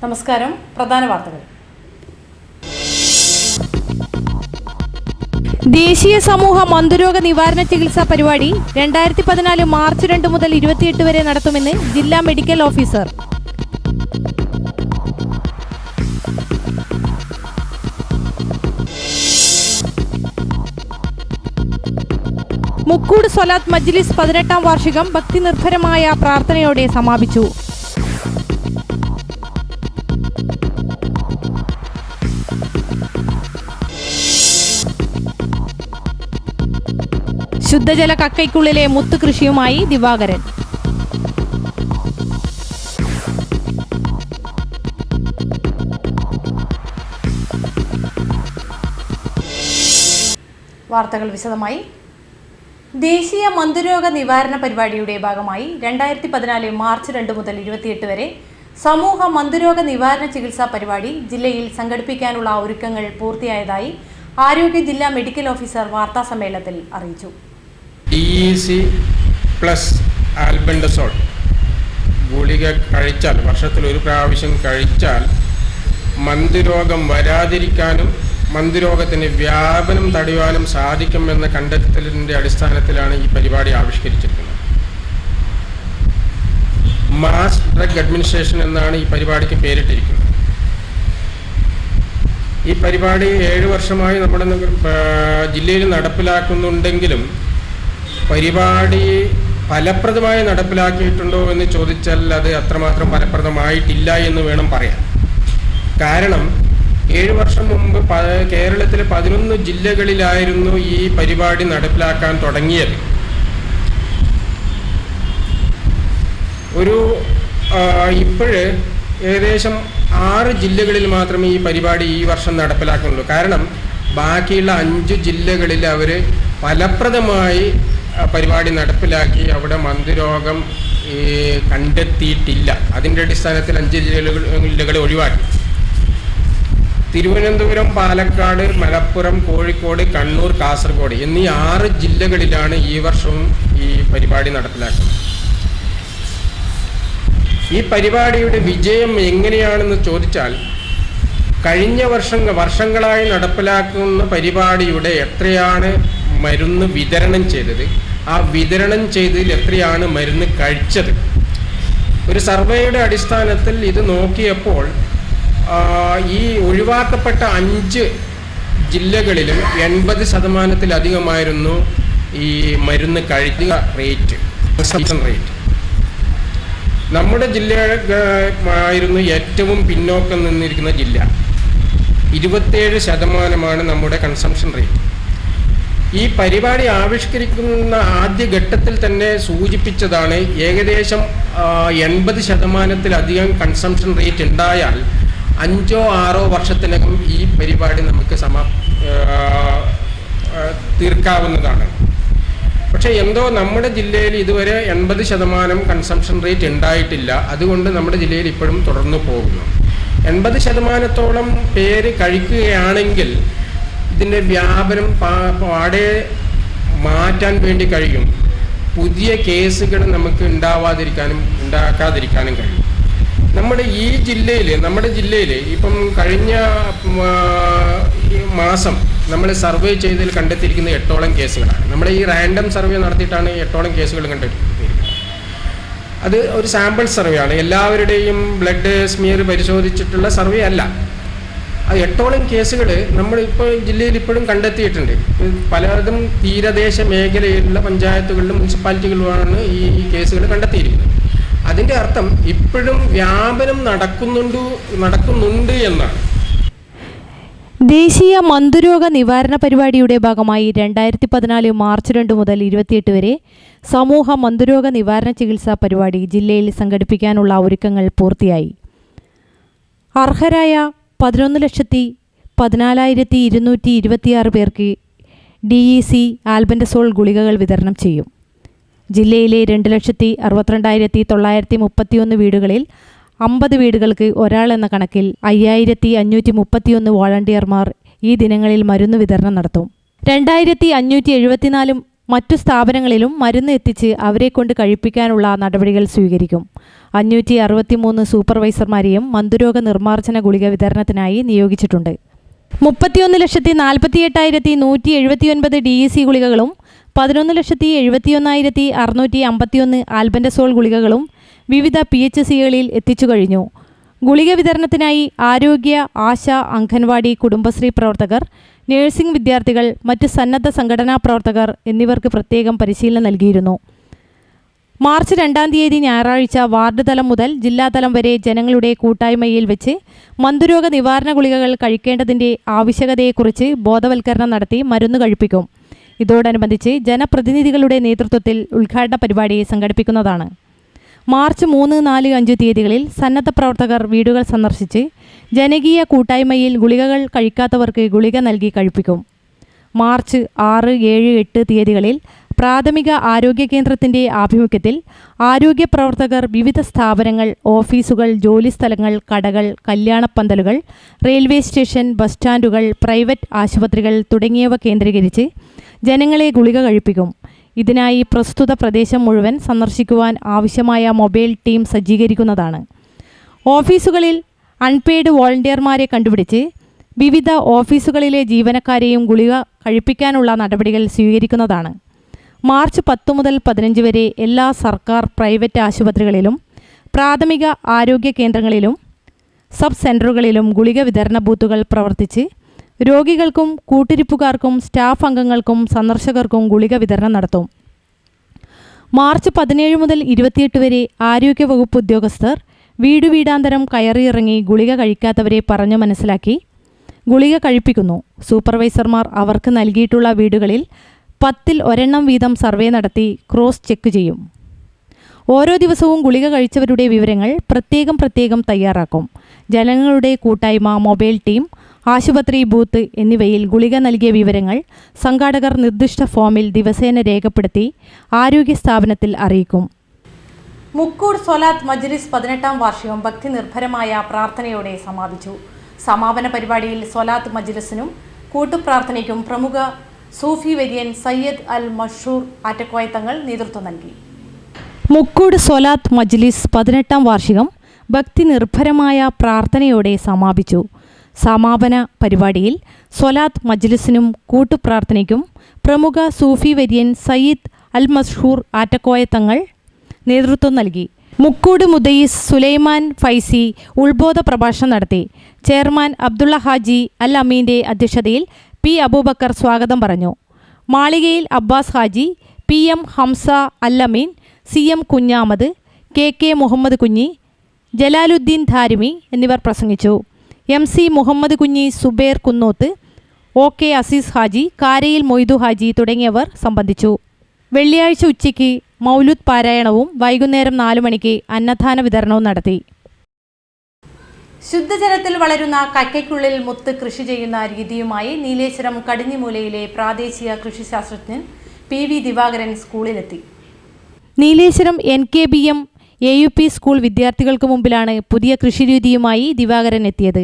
നമസ്കാരം. പ്രധാന വാർത്തകൾ. ദേശീയ സമൂഹ മന്ദരോഗ നിവാരണ ചികിത്സാ പരിപാടി 2014 മാർച്ച് 2 മുതൽ 28 വരെ നടത്തുമെന്ന് ജില്ലാ മെഡിക്കൽ ഓഫീസർ. മുക്കൂട് സ്വലാത്ത് മജ്ലിസ് 18ാം വാർഷികം ഭക്തി നിർഭരമായ പ്രാർത്ഥനയോടെ സമാപിച്ചു. ശുദ്ധജല കക്കയ്ക്കുള്ളിലെ മുത്തുകൃഷിയുമായി ദിവാകരൻ. വാർത്തകൾ വിശദമായി. ദേശീയ മന്ദരോഗ നിവാരണ പരിപാടിയുടെ ഭാഗമായി 2014 മാർച്ച് 2 മുതൽ 28 വരെ സമൂഹ മന്ദരോഗ നിവാരണ ചികിത്സാ പരിപാടി ജില്ലയിൽ സംഘടിപ്പിക്കാനുള്ള ഒരുക്കങ്ങൾ പൂർത്തിയായതായി ആരോഗ്യ ജില്ലാ മെഡിക്കൽ ഓഫീസർ വാർത്താ സമ്മേളനത്തിൽ അറിയിച്ചു. DEC പ്ലസ് ആൽബൻഡസോൾ ഗുളിക കഴിച്ചാൽ, വർഷത്തിൽ ഒരു പ്രാവശ്യം കഴിച്ചാൽ മന്ദരോഗം വരാതിരിക്കാനും മന്ദരോഗത്തിന് വ്യാപനം തടയുവാനും സാധിക്കുമെന്ന കണ്ടെത്തലിൻ്റെ അടിസ്ഥാനത്തിലാണ് ഈ പരിപാടി ആവിഷ്കരിച്ചിരിക്കുന്നത്. മാസ് ഡ്രഗ് അഡ്മിനിസ്ട്രേഷൻ എന്നാണ് ഈ പരിപാടിക്ക് പേരിട്ടിരിക്കുന്നത്. ഈ പരിപാടി 7 വർഷമായി നമ്മുടെ ജില്ലയിൽ നടപ്പിലാക്കുന്നുണ്ടെങ്കിലും പരിപാടി ഫലപ്രദമായി നടപ്പിലാക്കിയിട്ടുണ്ടോ എന്ന് ചോദിച്ചാൽ അത് അത്രമാത്രം ഫലപ്രദമായിട്ടില്ല എന്ന് വേണം പറയാൻ. കാരണം 7 വർഷം മുമ്പ് കേരളത്തിലെ 11 ജില്ലകളിലായിരുന്നു ഈ പരിപാടി നടപ്പിലാക്കാൻ തുടങ്ങിയത്. ഇപ്പോഴ് ഏകദേശം 6 ജില്ലകളിൽ മാത്രമേ ഈ പരിപാടി ഈ വർഷം നടപ്പിലാക്കുന്നുള്ളൂ. കാരണം ബാക്കിയുള്ള 5 ജില്ലകളിൽ അവർ ഫലപ്രദമായി പരിപാടി നടപ്പിലാക്കി അവിടെ മന്ദരോഗം കണ്ടെത്തിയിട്ടില്ല. അതിൻ്റെ അടിസ്ഥാനത്തിൽ 5 ജില്ലകൾ ഒഴിവാക്കി. തിരുവനന്തപുരം, പാലക്കാട്, മലപ്പുറം, കോഴിക്കോട്, കണ്ണൂർ, കാസർഗോഡ് എന്നീ 6 ജില്ലകളിലാണ് ഈ വർഷവും ഈ പരിപാടി നടപ്പിലാക്കുന്നത്. ഈ പരിപാടിയുടെ വിജയം എങ്ങനെയാണെന്ന് ചോദിച്ചാൽ, കഴിഞ്ഞ വർഷങ്ങളായി നടപ്പിലാക്കുന്ന പരിപാടിയുടെ എത്രയാണ് മരുന്ന് വിതരണം ചെയ്തത്, ആ വിതരണം ചെയ്തതിൽ എത്രയാണ് മരുന്ന് കഴിച്ചത്. ഒരു സർവേയുടെ അടിസ്ഥാനത്തിൽ ഇത് നോക്കിയപ്പോൾ ഈ ഒഴിവാക്കപ്പെട്ട 5 ജില്ലകളിലും 80% ഈ മരുന്ന് കഴിക്കുക റേറ്റ്, കൺസംപ്ഷൻ റേറ്റ്. നമ്മുടെ ജില്ലയായിരുന്നു ഏറ്റവും പിന്നോക്കം നിന്നിരിക്കുന്ന ജില്ല. 27% നമ്മുടെ കൺസംപ്ഷൻ റേറ്റ്. ഈ പരിപാടി ആവിഷ്കരിക്കുന്ന ആദ്യ ഘട്ടത്തിൽ തന്നെ സൂചിപ്പിച്ചതാണ്, ഏകദേശം 80%-ലധികം കൺസംപ്ഷൻ റേറ്റ് ഉണ്ടായാൽ 5-6 വർഷത്തിനകം ഈ പരിപാടി നമുക്ക് തീർക്കാവുന്നതാണ്. പക്ഷേ എന്തോ നമ്മുടെ ജില്ലയിൽ ഇതുവരെ 80% കൺസംപ്ഷൻ റേറ്റ് ഉണ്ടായിട്ടില്ല. അതുകൊണ്ട് നമ്മുടെ ജില്ലയിൽ ഇപ്പോഴും തുടർന്നു പോകുന്നു. 80%-ഓളം പേര് കഴിക്കുകയാണെങ്കിൽ ഇതിൻ്റെ വ്യാപനം പാടെ മാറ്റാൻ വേണ്ടി കഴിയും. പുതിയ കേസുകൾ നമുക്ക് ഉണ്ടാക്കാതിരിക്കാനും കഴിയും. നമ്മുടെ ജില്ലയിൽ ഇപ്പം കഴിഞ്ഞ മാസം നമ്മൾ സർവേ ചെയ്തതിൽ കണ്ടെത്തിയിരിക്കുന്ന 8ഓളം കേസുകളാണ്. നമ്മുടെ ഈ റാൻഡം സർവേ നടത്തിയിട്ടാണ് 8ഓളം കേസുകൾ കണ്ടെത്തിയിരിക്കുന്നത്. അത് ഒരു സാമ്പിൾ സർവേ ആണ്, എല്ലാവരുടെയും ബ്ലഡ് സ്മിയർ പരിശോധിച്ചിട്ടുള്ള സർവേ അല്ല. ആ 8ഓളം കേസുകൾ നമ്മളിപ്പോൾ ജില്ലയിൽ ഇപ്പോഴും കണ്ടെത്തിയിട്ടുണ്ട്. പലതും തീരദേശ മേഖലയിലുള്ള പഞ്ചായത്തുകളിലും മുനിസിപ്പാലിറ്റികളിലുമാണ് ഈ കേസുകൾ കണ്ടെത്തിയിരിക്കുന്നത്. അതിൻ്റെ അർത്ഥം ഇപ്പോഴും വ്യാപനം നടക്കുന്നുണ്ട് എന്നാണ്. ദേശീയ മന്ദരോഗ നിവാരണ പരിപാടിയുടെ ഭാഗമായി 2014 മാർച്ച് 2 മുതൽ 28 വരെ സമൂഹ മന്ദരോഗ നിവാരണ ചികിത്സാ പരിപാടി ജില്ലയിൽ സംഘടിപ്പിക്കാനുള്ള ഒരുക്കങ്ങൾ പൂർത്തിയായി. അർഹരായ 11,14,226 പേർക്ക് DEC ആൽബൻഡസോൾ ഗുളികകൾ വിതരണം ചെയ്യും. ജില്ലയിലെ 2,62,931 വീടുകളിൽ 50 വീടുകൾക്ക് ഒരാൾ എന്ന കണക്കിൽ 5,531 വോളണ്ടിയർമാർ ഈ ദിനങ്ങളിൽ മരുന്ന് വിതരണം നടത്തും. 2,574 മറ്റു സ്ഥാപനങ്ങളിലും മരുന്ന് എത്തിച്ച് അവരെക്കൊണ്ട് കഴിപ്പിക്കാനുള്ള നടപടികൾ സ്വീകരിക്കും. 563 സൂപ്പർവൈസർമാരെയും മന്ദരോഗ നിർമ്മാർജ്ജന ഗുളിക വിതരണത്തിനായി നിയോഗിച്ചിട്ടുണ്ട്. 31,48,179 DEC ഗുളികകളും 11,71,651 ആൽബൻഡസോൾ ഗുളികകളും വിവിധ PHCകളിൽ എത്തിച്ചു കഴിഞ്ഞു. ഗുളിക വിതരണത്തിനായി ആരോഗ്യ, ആശ, അംഗൻവാടി, കുടുംബശ്രീ പ്രവർത്തകർ, നഴ്സിംഗ് വിദ്യാർത്ഥികൾ, മറ്റ് സന്നദ്ധ സംഘടനാ പ്രവർത്തകർ എന്നിവർക്ക് പ്രത്യേകം പരിശീലനം നൽകിയിരുന്നു. മാർച്ച് 2-ാം തീയതി ഞായറാഴ്ച വാർഡ് തലം മുതൽ ജില്ലാതലം വരെ ജനങ്ങളുടെ കൂട്ടായ്മയിൽ വെച്ച് മന്ദരോഗ നിവാരണ ഗുളികകൾ കഴിക്കേണ്ടതിൻ്റെ ആവശ്യകതയെക്കുറിച്ച് ബോധവൽക്കരണം നടത്തി മരുന്ന് കഴിപ്പിക്കും. ഇതോടനുബന്ധിച്ച് ജനപ്രതിനിധികളുടെ നേതൃത്വത്തിൽ ഉദ്ഘാടന പരിപാടി സംഘടിപ്പിക്കുന്നതാണ്. മാർച്ച് 3, 4, 5 തീയതികളിൽ സന്നദ്ധ പ്രവർത്തകർ വീടുകൾ സന്ദർശിച്ച് ജനകീയ കൂട്ടായ്മയിൽ ഗുളികകൾ കഴിക്കാത്തവർക്ക് ഗുളിക നൽകി കഴിപ്പിക്കും. മാർച്ച് 6, 7, 8 തീയതികളിൽ പ്രാഥമിക ആരോഗ്യ കേന്ദ്രത്തിൻ്റെ ആഭിമുഖ്യത്തിൽ ആരോഗ്യ പ്രവർത്തകർ വിവിധ സ്ഥാപനങ്ങൾ, ഓഫീസുകൾ, ജോലിസ്ഥലങ്ങൾ, കടകൾ, കല്യാണപ്പന്തലുകൾ, റെയിൽവേ സ്റ്റേഷൻ, ബസ് സ്റ്റാൻഡുകൾ, പ്രൈവറ്റ് ആശുപത്രികൾ തുടങ്ങിയവ കേന്ദ്രീകരിച്ച് ജനങ്ങളെ ഗുളിക കഴിപ്പിക്കും. ഇതിനായി പ്രസ്തുത പ്രദേശം മുഴുവൻ സന്ദർശിക്കുവാൻ ആവശ്യമായ മൊബൈൽ ടീം സജ്ജീകരിക്കുന്നതാണ്. ഓഫീസുകളിൽ അൺപെയ്ഡ് വോളണ്ടിയർമാരെ കണ്ടുപിടിച്ച് വിവിധ ഓഫീസുകളിലെ ജീവനക്കാരെയും ഗുളിക കഴിപ്പിക്കാനുള്ള നടപടികൾ സ്വീകരിക്കുന്നതാണ്. മാർച്ച് 10 മുതൽ 15 വരെ എല്ലാ സർക്കാർ, പ്രൈവറ്റ് ആശുപത്രികളിലും പ്രാഥമിക ആരോഗ്യ കേന്ദ്രങ്ങളിലും സബ് സെൻ്ററുകളിലും ഗുളിക വിതരണ ബൂത്തുകൾ പ്രവർത്തിച്ച് രോഗികൾക്കും കൂട്ടിരിപ്പുകാർക്കും സ്റ്റാഫ് അംഗങ്ങൾക്കും സന്ദർശകർക്കും ഗുളിക വിതരണം നടത്തും. മാർച്ച് 17 മുതൽ 28 വരെ ആരോഗ്യവകുപ്പ് ഉദ്യോഗസ്ഥർ വീടാന്തരം കയറിയിറങ്ങി ഗുളിക കഴിക്കാത്തവരെ പറഞ്ഞു മനസ്സിലാക്കി ഗുളിക കഴിപ്പിക്കുന്നു. സൂപ്പർവൈസർമാർ അവർക്ക് നൽകിയിട്ടുള്ള വീടുകളിൽ 10-ൽ 1 വീതം സർവേ നടത്തി ക്രോസ് ചെക്ക് ചെയ്യും. ഓരോ ദിവസവും ഗുളിക കഴിച്ചവരുടെ വിവരങ്ങൾ പ്രത്യേകം തയ്യാറാക്കും. ജനങ്ങളുടെ കൂട്ടായ്മ, മൊബൈൽ ടീം, ആശുപത്രി ബൂത്ത് എന്നിവയിൽ ഗുളിക നൽകിയ വിവരങ്ങൾ സംഘാടകർ നിർദ്ദിഷ്ട ഫോമിൽ ദിവസേന രേഖപ്പെടുത്തി ആരോഗ്യ സ്ഥാപനത്തിൽ അറിയിക്കും. മുക്കൂട് സ്വലാത്ത് മജ്ലിസ് 18-ാം വാർഷികം ഭക്തി നിർഭരമായ പ്രാർത്ഥനയോടെ സമാപിച്ചു. സമാപന പരിപാടിയിൽ സ്വലാത്ത് മജ്ലിസിനും കൂട്ടുപ്രാർത്ഥനയ്ക്കും പ്രമുഖ സൂഫി വര്യൻ സയ്യദ് അൽ മഷൂർ ആറ്റക്കോയ തങ്ങൾ നേതൃത്വം നൽകി. മുക്കൂട് സ്വലാത്ത് മജ്ലിസ് 18-ാം വാർഷികം ഭക്തി നിർഭരമായ പ്രാർത്ഥനയോടെ സമാപിച്ചു. സമാപന പരിപാടിയിൽ സ്വലാത്ത് മജ്ലിസിനും കൂട്ടുപ്രാർത്ഥനയ്ക്കും പ്രമുഖ സൂഫി വര്യൻ സയ്യിദ് അൽ മഷൂർ ആറ്റക്കോയ തങ്ങൾ നേതൃത്വം നൽകി. മുക്കൂട് മുദയ്യിസ് സുലൈമാൻ ഫൈസി ഉത്ബോധ പ്രഭാഷണം നടത്തി. ചെയർമാൻ അബ്ദുള്ള ഹാജി അൽ അമീൻ്റെ അധ്യക്ഷതയിൽ പി അബൂബക്കർ സ്വാഗതം പറഞ്ഞു. മാളികയിൽ അബ്ബാസ് ഹാജി, PM ഹംസ അൽ അമീൻ, CM കുഞ്ഞാമത്, KK മുഹമ്മദ് കുഞ്ഞി, ജലാലുദ്ദീൻ ധാരിമി എന്നിവർ പ്രസംഗിച്ചു. MC മുഹമ്മദ് കുഞ്ഞി, സുബൈർ കുന്നോത്ത്, OK അസീസ് ഹാജി, കാരയിൽ മൊയ്തു ഹാജി തുടങ്ങിയവർ സംബന്ധിച്ചു. വെള്ളിയാഴ്ച ഉച്ചയ്ക്ക് മൗലൂദ് പാരായണവും വൈകുന്നേരം 4 മണിക്ക് അന്നദാന വിതരണവും നടത്തി. ശുദ്ധജലത്തിൽ വളരുന്ന കക്കയ്ക്കുള്ളിൽ മുത്ത് കൃഷി ചെയ്യുന്ന രീതിയുമായി നീലേശ്വരം കടിഞ്ഞിമൂലയിലെ പ്രാദേശിക കൃഷിശാസ്ത്രജ്ഞൻ PV ദിവാകരൻ സ്കൂളിലെത്തി. നീലേശ്വരം NKBM AUP സ്കൂൾ വിദ്യാർത്ഥികൾക്ക് മുമ്പിലാണ് പുതിയ കൃഷിരീതിയുമായി ദിവാകരൻ എത്തിയത്.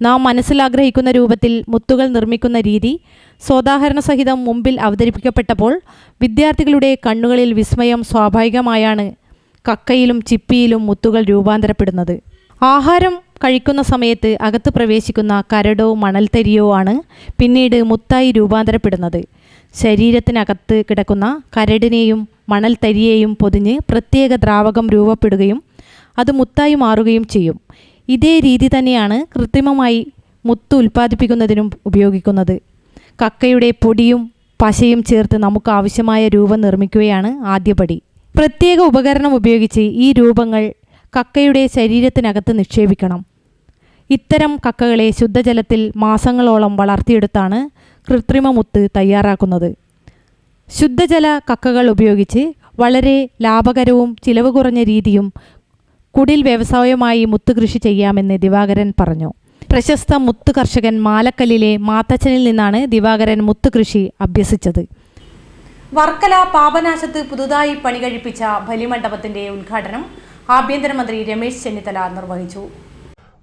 നാം മനസ്സിലാഗ്രഹിക്കുന്ന രൂപത്തിൽ മുത്തുകൾ നിർമ്മിക്കുന്ന രീതി സോദാഹരണ സഹിതം മുമ്പിൽ അവതരിപ്പിക്കപ്പെട്ടപ്പോൾ വിദ്യാർത്ഥികളുടെ കണ്ണുകളിൽ വിസ്മയം സ്വാഭാവികമായാണ് കക്കയിലും ചിപ്പിയിലും മുത്തുകൾ രൂപാന്തരപ്പെടുന്നത്. ആഹാരം കഴിക്കുന്ന സമയത്ത് അകത്ത് പ്രവേശിക്കുന്ന കരടോ മണൽത്തരിയോ ആണ് പിന്നീട് മുത്തായി രൂപാന്തരപ്പെടുന്നത്. ശരീരത്തിനകത്ത് കിടക്കുന്ന കരടിനെയും മണൽത്തരിയെയും പൊതിഞ്ഞ് പ്രത്യേക ദ്രാവകം രൂപപ്പെടുകയും അത് മുത്തായി മാറുകയും ചെയ്യും. ഇതേ രീതി തന്നെയാണ് കൃത്രിമമായി മുത്ത് ഉൽപ്പാദിപ്പിക്കുന്നതിനും ഉപയോഗിക്കുന്നത്. കക്കയുടെ പൊടിയും പശയും ചേർത്ത് നമുക്ക് ആവശ്യമായ രൂപം നിർമ്മിക്കുകയാണ് ആദ്യപടി. പ്രത്യേക ഉപകരണം ഉപയോഗിച്ച് ഈ രൂപങ്ങൾ കക്കയുടെ ശരീരത്തിനകത്ത് നിക്ഷേപിക്കണം. ഇത്തരം കക്കകളെ ശുദ്ധജലത്തിൽ മാസങ്ങളോളം വളർത്തിയെടുത്താണ് കൃത്രിമ മുത്ത് തയ്യാറാക്കുന്നത്. ശുദ്ധജല കക്കകൾ ഉപയോഗിച്ച് വളരെ ലാഭകരവും ചിലവ് കുറഞ്ഞ രീതിയും കുടിൽ വ്യവസായമായി മുത്ത് കൃഷി ചെയ്യാമെന്ന് ദിവാകരൻ പറഞ്ഞു. പ്രശസ്ത മുത്ത് കർഷകൻ മാലക്കല്ലിലെ മാത്തച്ഛനിൽ നിന്നാണ് ദിവാകരൻ മുത്ത് കൃഷി അഭ്യസിച്ചത്. വർക്കല പാപനാശത്ത് പുതുതായി പണികഴിപ്പിച്ച ബലിമണ്ഡപത്തിന്റെ ഉദ്ഘാടനം ആഭ്യന്തരമന്ത്രി രമേശ് ചെന്നിത്തല നിർവഹിച്ചു.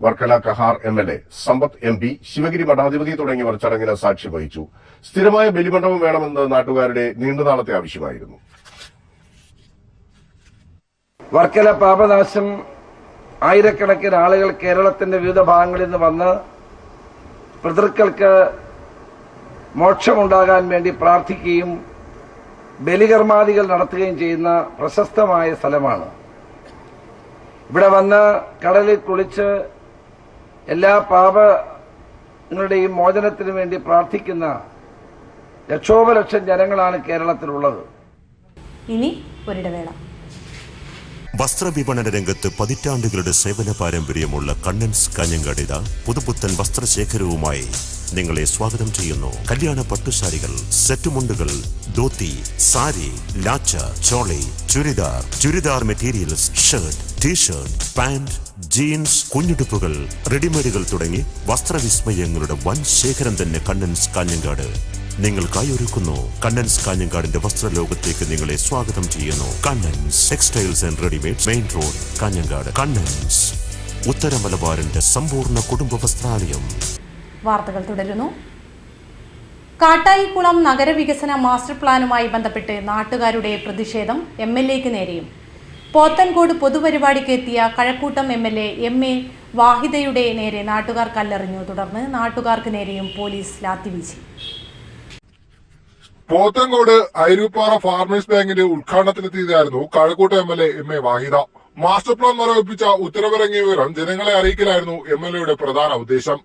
വർക്കല കഹാർ MLA, സമ്പത്ത് MP, ശിവഗിരി മഠാധിപതി തുടങ്ങിയവർ ചടങ്ങിന് സാക്ഷ്യം വഹിച്ചു. സ്ഥിരമായ ബലിമണ്ഡപം വേണമെന്ന് നാട്ടുകാരുടെ നീണ്ടനാളത്തെ ആവശ്യമായിരുന്നു. വർക്കല പാപനാശം ആയിരക്കണക്കിന് ആളുകൾ കേരളത്തിന്റെ വിവിധ ഭാഗങ്ങളിൽ നിന്ന് വന്ന് പിതൃക്കൾക്ക് മോക്ഷമുണ്ടാകാൻ വേണ്ടി പ്രാർത്ഥിക്കുകയും ബലികർമാദികൾ നടത്തുകയും ചെയ്യുന്ന പ്രശസ്തമായ സ്ഥലമാണ്. ഇവിടെ വന്ന് കടലിൽ കുളിച്ച് എല്ലാ പാപങ്ങളുടെയും മോചനത്തിനു വേണ്ടി പ്രാർത്ഥിക്കുന്ന ലക്ഷോപലക്ഷം ജനങ്ങളാണ് കേരളത്തിലുള്ളത്. ഇനി ഒരിടവേള. വസ്ത്രവിപണന രംഗത്ത് പതിറ്റാണ്ടുകളുടെ സേവന പാരമ്പര്യമുള്ള കണ്ണൻസ് കാഞ്ഞങ്ങാടിത പുതുപുത്തൻ വസ്ത്രശേഖരവുമായി നിങ്ങളെ സ്വാഗതം ചെയ്യുന്നു. കല്യാണ പട്ടുസാരികൾ, സെറ്റുമുണ്ടുകൾ, ധോത്തി, സാരി, ലാച്ച, choli, churidar materials, shirt, T-shirt, pant, jeans, കുഞ്ഞുടുപ്പുകൾ, റെഡിമെയ്ഡുകൾ തുടങ്ങി വസ്ത്രവിസ്മയങ്ങളുടെ വൻ ശേഖരം തന്നെ കണ്ണൻസ് കാഞ്ഞങ്ങാട് നിങ്ങൾക്കായി ഒരുക്കുന്നു. കണ്ണൻസ് കാഞ്ഞങ്ങാടിന്റെ വസ്ത്രലോകത്തേക്ക് നിങ്ങളെ സ്വാഗതം ചെയ്യുന്നു. Kannan's textiles and readymade, main road, Kanhangad. Kannan's, ഉത്തര മലബാറിന്റെ സമ്പൂർണ്ണ കുടുംബ വസ്ത്രാലയം. വാർത്തകൾ തുടരുന്നു. കാട്ടായിക്കുളം നഗരവികസന മാസ്റ്റർ പ്ലാനുമായി ബന്ധപ്പെട്ട് നാട്ടുകാരുടെ പ്രതിഷേധം MLAക്ക് നേരെയും. പോത്തൻകോട് പൊതുപരിപാടിക്ക് എത്തിയ കഴക്കൂട്ടം MLA MA വാഹിദയുടെ നേരെ നാട്ടുകാർ കല്ലെറിഞ്ഞു. തുടർന്ന് നാട്ടുകാർക്ക് നേരെയും പോലീസ് ലാത്തിവീശി. പോത്തൻകോട് ഐരൂപ്പാറ ഫാർമേഴ്സ് ബാങ്കിന്റെ ഉദ്ഘാടനത്തിനെത്തിയതായിരുന്നു Kazhakoottam MLA MA Vahida. Master plan മരവിപ്പിച്ച ഉത്തരവിറങ്ങിയ വിവരം ജനങ്ങളെ അറിയിക്കലായിരുന്നു MLAയുടെ പ്രധാന ഉദ്ദേശം.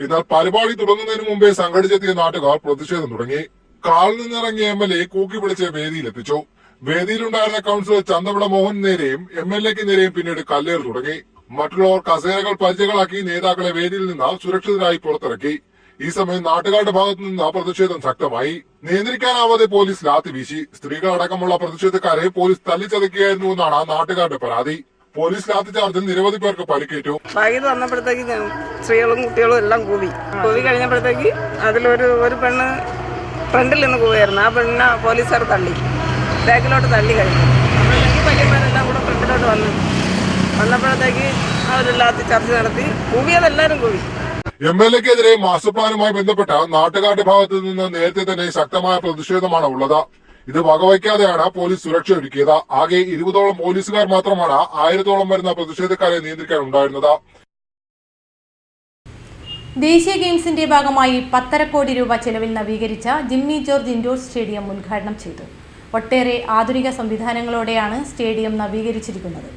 എന്നാൽ പരിപാടി തുടങ്ങുന്നതിന് മുമ്പേ സംഘടിച്ചെത്തിയ നാട്ടുകാർ പ്രതിഷേധം തുടങ്ങി. കാറിൽ നിന്നിറങ്ങിയ MLA കൂക്കി വിളിച്ച് വേദിയിലെത്തിച്ചു. വേദിയിലുണ്ടായിരുന്ന കൌൺസിലർ ചന്തവിള മോഹന് നേരെയും MLAക്ക് നേരെയും പിന്നീട് കല്ലേറ് തുടങ്ങി. മറ്റുള്ളവർ കസേരകൾ പരിചകളാക്കി നേതാക്കളെ വേദിയിൽ നിന്ന് സുരക്ഷിതരായി പുറത്തിറക്കി. ഈ സമയം നാട്ടുകാരുടെ ഭാഗത്തു നിന്ന് പ്രതിഷേധം ശക്തമായി. നിയന്ത്രിക്കാനാവാതെ പോലീസ് ലാത്തി വീശി. സ്ത്രീകളടക്കമുള്ള പ്രതിഷേധക്കാരെ പോലീസ് തല്ലിച്ചതയ്ക്കുകയായിരുന്നുവെന്നാണ് നാട്ടുകാരുടെ പരാതി. പോലീസ് ലാത്തിചാർജിൽ നിരവധി പേർക്ക് പരിക്കേറ്റു. വൈകിട്ട് വന്നപ്പോഴത്തേക്ക് സ്ത്രീകളും കുട്ടികളും എല്ലാം കൂവി കഴിഞ്ഞപ്പോഴത്തേക്ക് അതിലൊരു പെണ്ണ് ഫ്രണ്ടിൽ നിന്ന് കൂവിയായിരുന്നു. ആ പെണ്ണിനെ പോലീസുകാർ തള്ളി, ബാക്കിലോട്ട് തള്ളി കഴിഞ്ഞു. അപ്പോഴത്തേക്ക് പയ്യന്മാരെല്ലാം കൂടെ ഫ്രണ്ടിലോട്ട് വന്നപ്പോഴത്തേക്ക് അവർ ലാത്തിചാർജ് നടത്തി. കൂവിയതെല്ലാവരും കൂവി. MLAക്കെതിരെ മാസ്റ്റർ പ്ലാനുമായി ബന്ധപ്പെട്ട നാട്ടുകാരുടെ ഭാഗത്തു നിന്ന് നേരത്തെ തന്നെ ശക്തമായ പ്രതിഷേധമാണ് ഉള്ളത്. ഇത് വകവയ്ക്കാതെയാണ് പോലീസ് സുരക്ഷ ഒരുക്കിയത്. ആകെ 20ഓളം പോലീസുകാർ മാത്രമാണ് 1000ഓളം വരുന്ന പ്രതിഷേധക്കാരെ നിയന്ത്രിക്കാൻ ഉണ്ടായിരുന്നത്. ദേശീയ ഗെയിംസിന്റെ ഭാഗമായി 1.5 കോടി രൂപ ചെലവിൽ നവീകരിച്ച ജിമ്മി ജോർജ് ഇൻഡോർ സ്റ്റേഡിയം ഉദ്ഘാടനം ചെയ്തു. ഒട്ടേറെ ആധുനിക സംവിധാനങ്ങളോടെയാണ് സ്റ്റേഡിയം നവീകരിച്ചിരിക്കുന്നത്.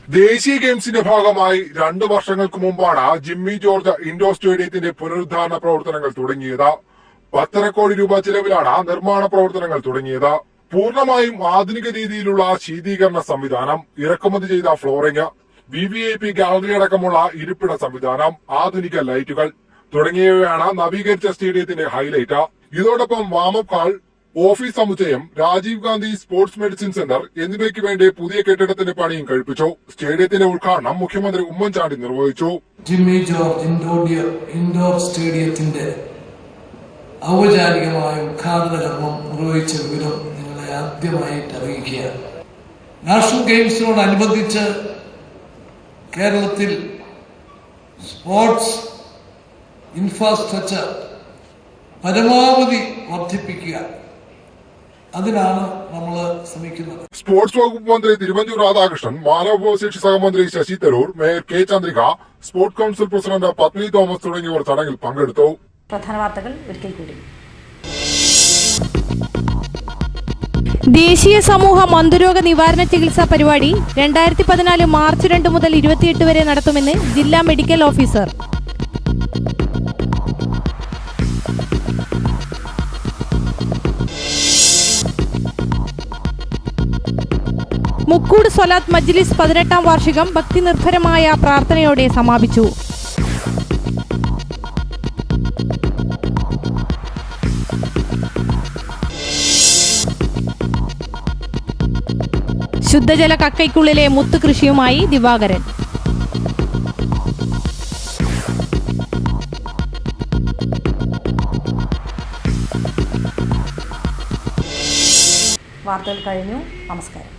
ദേശീയ ഗെയിംസിന്റെ ഭാഗമായി 2 വർഷങ്ങൾക്ക് മുമ്പാണ് ജിമ്മി ജോർജ് ഇൻഡോർ സ്റ്റേഡിയത്തിന്റെ പുനരുദ്ധാരണ പ്രവർത്തനങ്ങൾ തുടങ്ങിയത്. 1.5 കോടി രൂപ ചെലവിലാണ് നിർമ്മാണ പ്രവർത്തനങ്ങൾ തുടങ്ങിയത്. പൂർണ്ണമായും ആധുനിക രീതിയിലുള്ള ശീതീകരണ സംവിധാനം, ഇറക്കുമതി ചെയ്ത ഫ്ലോറിംഗ്, VVIP ഗാലറി അടക്കമുള്ള ഇരിപ്പിട സംവിധാനം, ആധുനിക ലൈറ്റുകൾ തുടങ്ങിയവയാണ് നവീകരിച്ച സ്റ്റേഡിയത്തിന്റെ ഹൈലൈറ്റ്. ഇതോടൊപ്പം വാമപ്പ് ഹാൾ, ഓഫീസ് സമുച്ചയം, Rajiv Gandhi sports medicine centre എന്നിവയ്ക്ക് വേണ്ടി പുതിയ കെട്ടിടത്തിന്റെ പണിയും കഴിപ്പിച്ചു. സ്റ്റേഡിയത്തിന്റെ ഉദ്ഘാടനം മുഖ്യമന്ത്രി ഉമ്മൻചാണ്ടി നിർവഹിച്ചു. ജിമ്മി ജോർജ് ഇൻഡോർ സ്റ്റേഡിയത്തിന്റെ ഔപചാരികമായ ഉദ്ഘാടന കർമ്മം നിർവഹിച്ച വിവരം നിങ്ങളെ ആദ്യമായിട്ട് അറിയിക്കുകയാണ്. നാഷണൽ ഗെയിംസിനോടനുബന്ധിച്ച് കേരളത്തിൽ സ്പോർട്സ് ഇൻഫ്രാസ്ട്രക്ചർ പരമാവധി വർദ്ധിപ്പിക്കുക, അതിനാണ് നമ്മൾ ശ്രമിക്കുന്നത്. സ്പോർട്സ് വകുപ്പ് മന്ത്രി തിരുവഞ്ചൂർ രാധാകൃഷ്ണൻ, മാനവവിഭവശേഷി സഹമന്ത്രി Shashi Tharoor, mayor K Chandrika, sports council president പത്നി തോമസ് തുടങ്ങിയവർ ചടങ്ങിൽ പങ്കെടുത്തു. പ്രധാന വാർത്തകൾ ഒരിക്കൽ കൂടി. ദേശീയ സമൂഹ മന്ദരോഗ നിവാരണ ചികിത്സാ പരിപാടി 2014 മാർച്ച് 2 മുതൽ 28 വരെ നടത്തുമെന്ന് ജില്ലാ മെഡിക്കൽ ഓഫീസർ. മുക്കൂട് സ്വലാത്ത് മജ്ലിസ് 18ാം വാർഷികം ഭക്തി നിർഭരമായ പ്രാർത്ഥനയോടെ സമാപിച്ചു. ശുദ്ധജല കക്കയ്ക്കുള്ളിലെ മുത്ത് കൃഷിയുമായി ദിവാകരൻ. വാർത്തകൾ കഴിഞ്ഞു. നമസ്കാരം.